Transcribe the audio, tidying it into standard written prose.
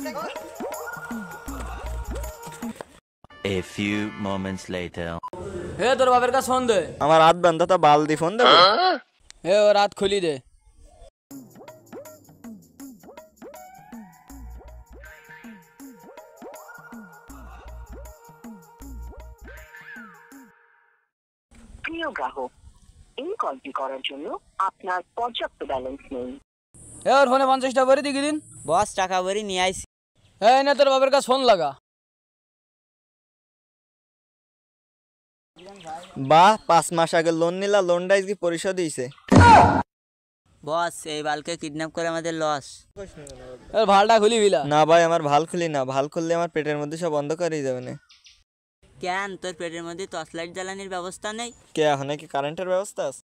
A few moments later. হে তোর বাপের কাছে ফোন দে। আমার হাত বান্ধা তো বালদি ফোন দেবো। হে ও রাত খুলি দে। প্রিয় গ্রাহক, এই কলটি করার জন্য আপনার পর্যাপ্ত ব্যালেন্স নেই। হে ওর ফোনে 50টা ভরি দিকে দিন। বস টাকা ভরি নিয়ে আইছি। হে না তোর বাপের কাছে ফোন লাগা। বাহ, 5 মাস আগে লোন নিলা, লোনটা কি পরিশোধ হইছে? বস এই বালকে কিডন্যাপ করে আমাদের লস। এর ভালটা খুলি বিলা। না ভাই, আমার ভাল খুলি না, ভাল খুললে আমার পেটের মধ্যে সব অন্ধকার হয়ে যাবে না। কেন তোর পেটের মধ্যে টর্চ লাইট জ্বালানির ব্যবস্থা নেই? কে এখন কি কারেন্টের ব্যবস্থা আছে?